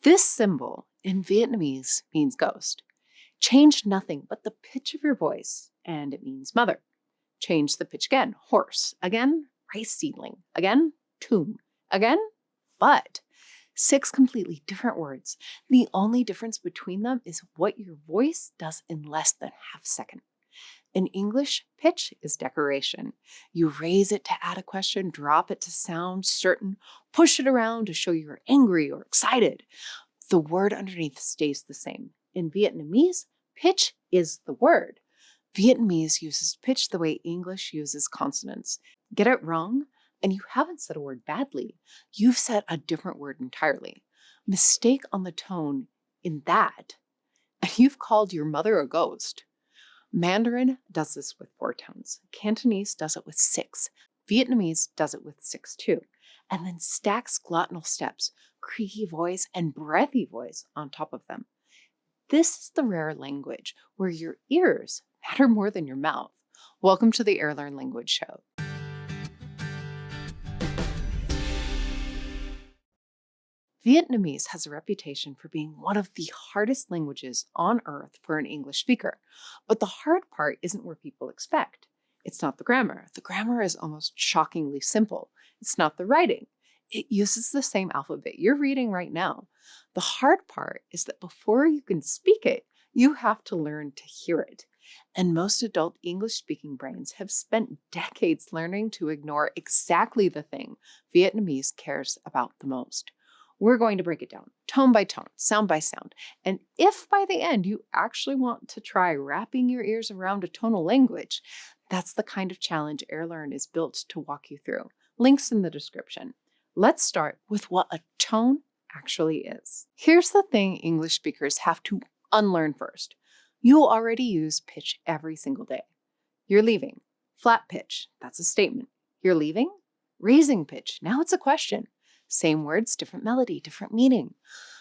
This symbol in Vietnamese means ghost. Change nothing but the pitch of your voice, and it means mother. Change the pitch again, horse. Again, rice seedling. Again, tomb. Again, bud. 6 completely different words. The only difference between them is what your voice does in less than half a second. In English, pitch is decoration. You raise it to add a question, drop it to sound certain, push it around to show you're angry or excited. The word underneath stays the same. In Vietnamese, pitch is the word. Vietnamese uses pitch the way English uses consonants. Get it wrong, and you haven't said a word badly. You've said a different word entirely. Mistake on the tone in that, and you've called your mother a ghost. Mandarin does this with 4 tones. Cantonese does it with 6. Vietnamese does it with 6 too. And then stacks glottal steps, creaky voice and breathy voice on top of them. This is the rare language where your ears matter more than your mouth. Welcome to the Airlearn Language Show. Vietnamese has a reputation for being one of the hardest languages on earth for an English speaker. But the hard part isn't where people expect. It's not the grammar. The grammar is almost shockingly simple. It's not the writing. It uses the same alphabet you're reading right now. The hard part is that before you can speak it, you have to learn to hear it. And most adult English-speaking brains have spent decades learning to ignore exactly the thing Vietnamese cares about the most. We're going to break it down, tone by tone, sound by sound. And if by the end you actually want to try wrapping your ears around a tonal language, that's the kind of challenge Airlearn is built to walk you through. Links in the description. Let's start with what a tone actually is. Here's the thing English speakers have to unlearn first. You already use pitch every single day. You're leaving. Flat pitch, that's a statement. You're leaving? Raising pitch, now it's a question. Same words, different melody, different meaning.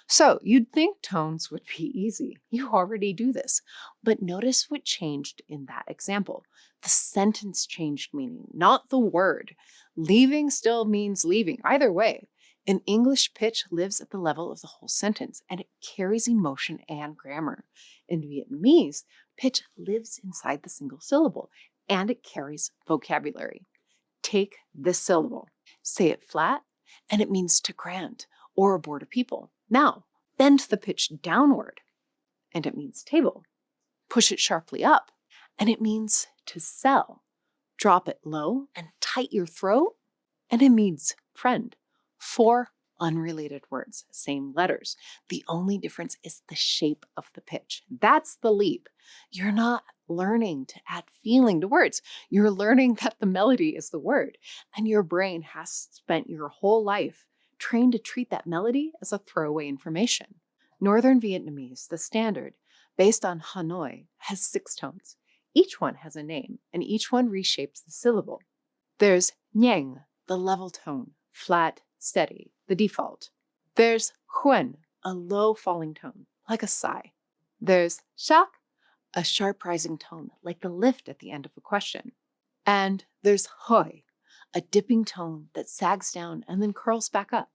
So you'd think tones would be easy. You already do this. But notice what changed in that example. The sentence changed meaning, not the word. Leaving still means leaving. Either way, in English, pitch lives at the level of the whole sentence, and it carries emotion and grammar. In Vietnamese, pitch lives inside the single syllable, and it carries vocabulary. Take this syllable. Say it flat, and it means to grant or aboard a people. Now, bend the pitch downward, and it means table. Push it sharply up, and it means to sell. Drop it low and tight your throat, and it means friend. 4 unrelated words, same letters. The only difference is the shape of the pitch. That's the leap. You're not learning to add feeling to words. You're learning that the melody is the word, and your brain has spent your whole life trained to treat that melody as a throwaway information. Northern Vietnamese, the standard, based on Hanoi, has 6 tones. Each one has a name, and each one reshapes the syllable. There's nhang, the level tone, flat, steady, the default. There's huan, a low falling tone, like a sigh. There's shak, a sharp rising tone, like the lift at the end of a question. And there's hoi, a dipping tone that sags down and then curls back up.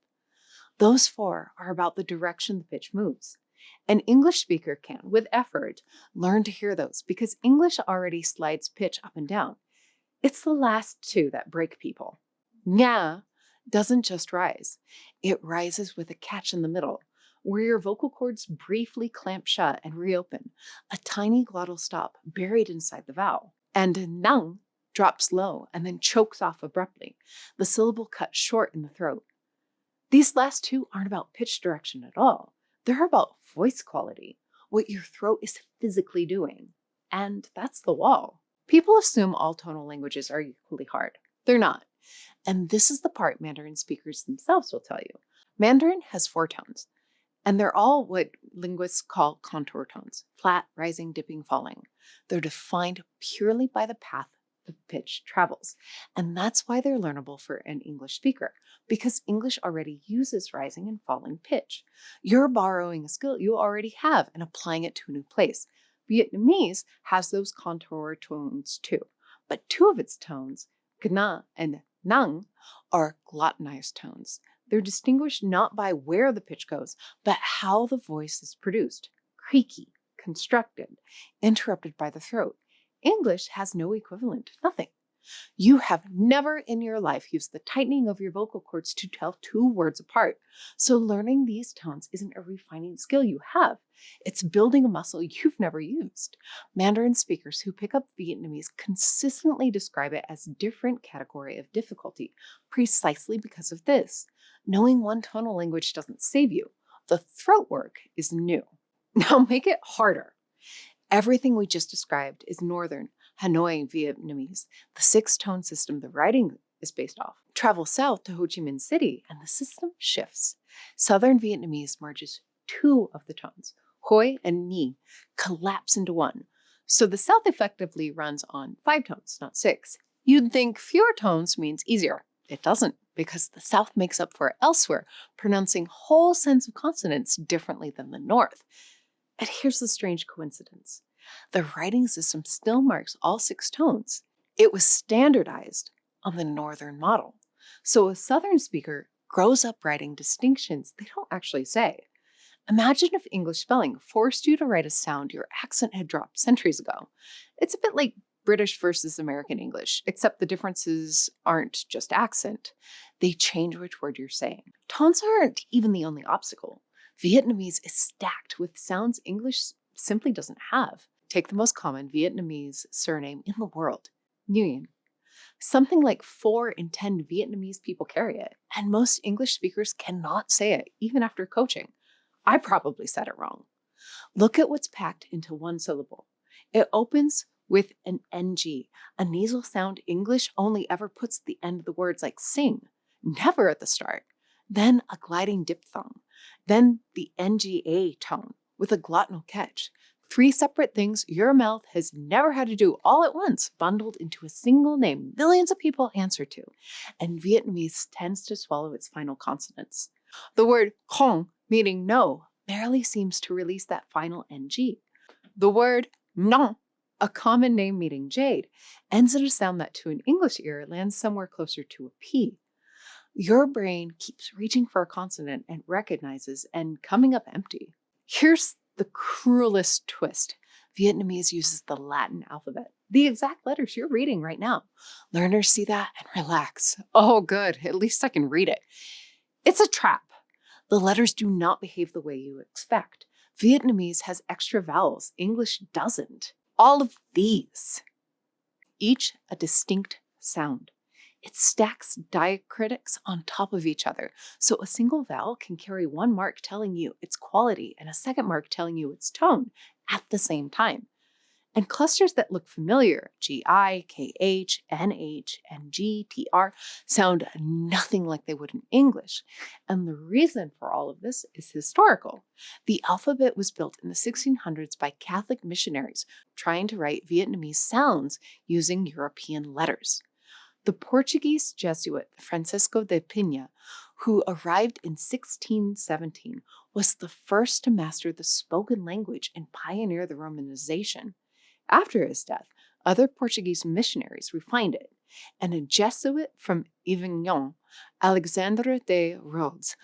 Those 4 are about the direction the pitch moves. An English speaker can, with effort, learn to hear those because English already slides pitch up and down. It's the last 2 that break people. Nga doesn't just rise. It rises with a catch in the middle, where your vocal cords briefly clamp shut and reopen, a tiny glottal stop buried inside the vowel. And nang drops low and then chokes off abruptly, the syllable cut short in the throat. These last 2 aren't about pitch direction at all. They're about voice quality, what your throat is physically doing. And that's the wall. People assume all tonal languages are equally hard. They're not. And this is the part Mandarin speakers themselves will tell you. Mandarin has 4 tones, and they're all what linguists call contour tones: flat, rising, dipping, falling. They're defined purely by the path the pitch travels. And that's why they're learnable for an English speaker, because English already uses rising and falling pitch. You're borrowing a skill you already have and applying it to a new place. Vietnamese has those contour tones too, but 2 of its tones, gna and nang, are glottonized tones. They're distinguished not by where the pitch goes, but how the voice is produced. Creaky, constructed, interrupted by the throat. English has no equivalent, nothing. You have never in your life used the tightening of your vocal cords to tell two words apart. So learning these tones isn't a refining skill you have. It's building a muscle you've never used. Mandarin speakers who pick up Vietnamese consistently describe it as a different category of difficulty, precisely because of this. Knowing one tonal language doesn't save you. The throat work is new. Now make it harder. Everything we just described is Northern Hanoi Vietnamese, the 6-tone system the writing is based off. Travel south to Ho Chi Minh City and the system shifts. Southern Vietnamese merges 2 of the tones, Hoi and Ni, collapse into 1. So the South effectively runs on 5 tones, not 6. You'd think fewer tones means easier. It doesn't, because the South makes up for it elsewhere, pronouncing whole sets of consonants differently than the North. And here's the strange coincidence. The writing system still marks all 6 tones. It was standardized on the Northern model. So a Southern speaker grows up writing distinctions they don't actually say. Imagine if English spelling forced you to write a sound your accent had dropped centuries ago. It's a bit like British versus American English, except the differences aren't just accent. They change which word you're saying. Tones aren't even the only obstacle. Vietnamese is stacked with sounds English simply doesn't have. Take the most common Vietnamese surname in the world, Nguyen. Something like 4 in 10 Vietnamese people carry it, and most English speakers cannot say it, even after coaching. I probably said it wrong. Look at what's packed into one syllable. It opens with an NG, a nasal sound English only ever puts at the end of the words like sing, never at the start. Then a gliding diphthong. Then the NGA tone with a glottal catch. 3 separate things your mouth has never had to do all at once, bundled into a single name millions of people answer to. And Vietnamese tends to swallow its final consonants. The word không, meaning no, barely seems to release that final NG. The word non, a common name meaning jade, ends in a sound that to an English ear lands somewhere closer to a P. Your brain keeps reaching for a consonant and recognizes and coming up empty. Here's the cruelest twist. Vietnamese uses the Latin alphabet, the exact letters you're reading right now. Learners see that and relax. Oh, good. At least I can read it. It's a trap. The letters do not behave the way you expect. Vietnamese has extra vowels. English doesn't. All of these, each a distinct sound. It stacks diacritics on top of each other, so a single vowel can carry one mark telling you its quality and a second mark telling you its tone at the same time. And clusters that look familiar, GI, KH, NH, NG, TR, sound nothing like they would in English. And the reason for all of this is historical. The alphabet was built in the 1600s by Catholic missionaries trying to write Vietnamese sounds using European letters. The Portuguese Jesuit Francisco de Pina, who arrived in 1617, was the first to master the spoken language and pioneer the Romanization. After his death, other Portuguese missionaries refined it, and a Jesuit from Avignon, Alexandre de Rhodes,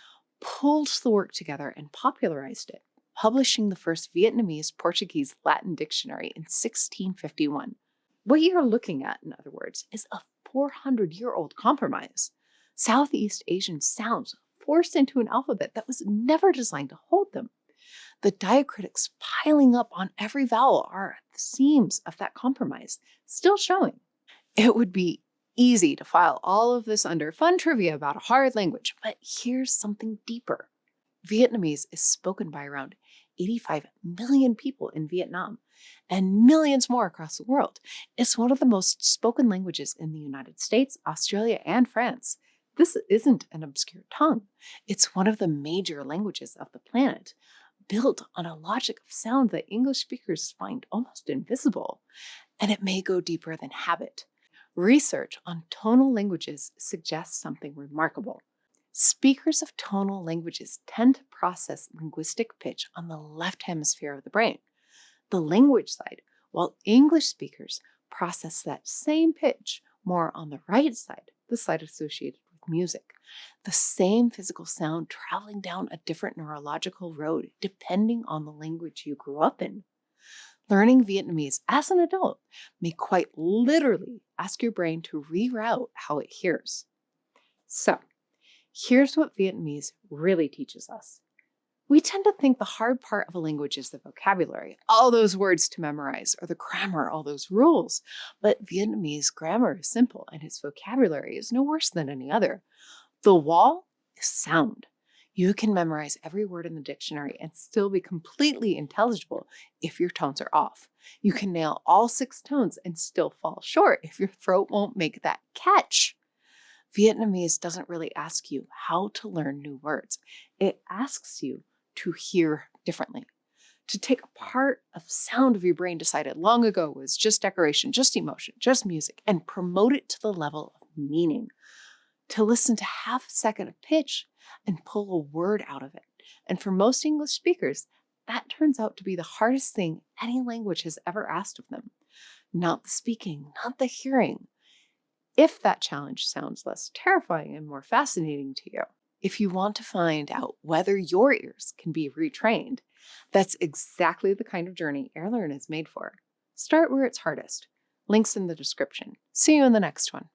pulled the work together and popularized it, publishing the first Vietnamese-Portuguese Latin dictionary in 1651. What you're looking at, in other words, is a 400-year-old compromise. Southeast Asian sounds forced into an alphabet that was never designed to hold them. The diacritics piling up on every vowel are the seams of that compromise, still showing. It would be easy to file all of this under fun trivia about a hard language, but here's something deeper. Vietnamese is spoken by around 85 million people in Vietnam and millions more across the world. It's one of the most spoken languages in the United States, Australia, and France. This isn't an obscure tongue. It's one of the major languages of the planet, built on a logic of sound that English speakers find almost invisible. And it may go deeper than habit. Research on tonal languages suggests something remarkable. Speakers of tonal languages tend to process linguistic pitch on the left hemisphere of the brain, the language side, while English speakers process that same pitch more on the right side, the side associated with like music, the same physical sound traveling down a different neurological road depending on the language you grew up in. Learning Vietnamese as an adult may quite literally ask your brain to reroute how it hears. So, here's what Vietnamese really teaches us. We tend to think the hard part of a language is the vocabulary, all those words to memorize, or the grammar, all those rules. But Vietnamese grammar is simple, and its vocabulary is no worse than any other. The wall is sound. You can memorize every word in the dictionary and still be completely intelligible if your tones are off. You can nail all 6 tones and still fall short if your throat won't make that catch. Vietnamese doesn't really ask you how to learn new words. It asks you to hear differently, to take a part of sound of your brain decided long ago was just decoration, just emotion, just music, and promote it to the level of meaning, to listen to half a second of pitch and pull a word out of it. And for most English speakers, that turns out to be the hardest thing any language has ever asked of them. Not the speaking, not the hearing. If that challenge sounds less terrifying and more fascinating to you, if you want to find out whether your ears can be retrained, that's exactly the kind of journey Airlearn is made for. Start where it's hardest. Links in the description. See you in the next one.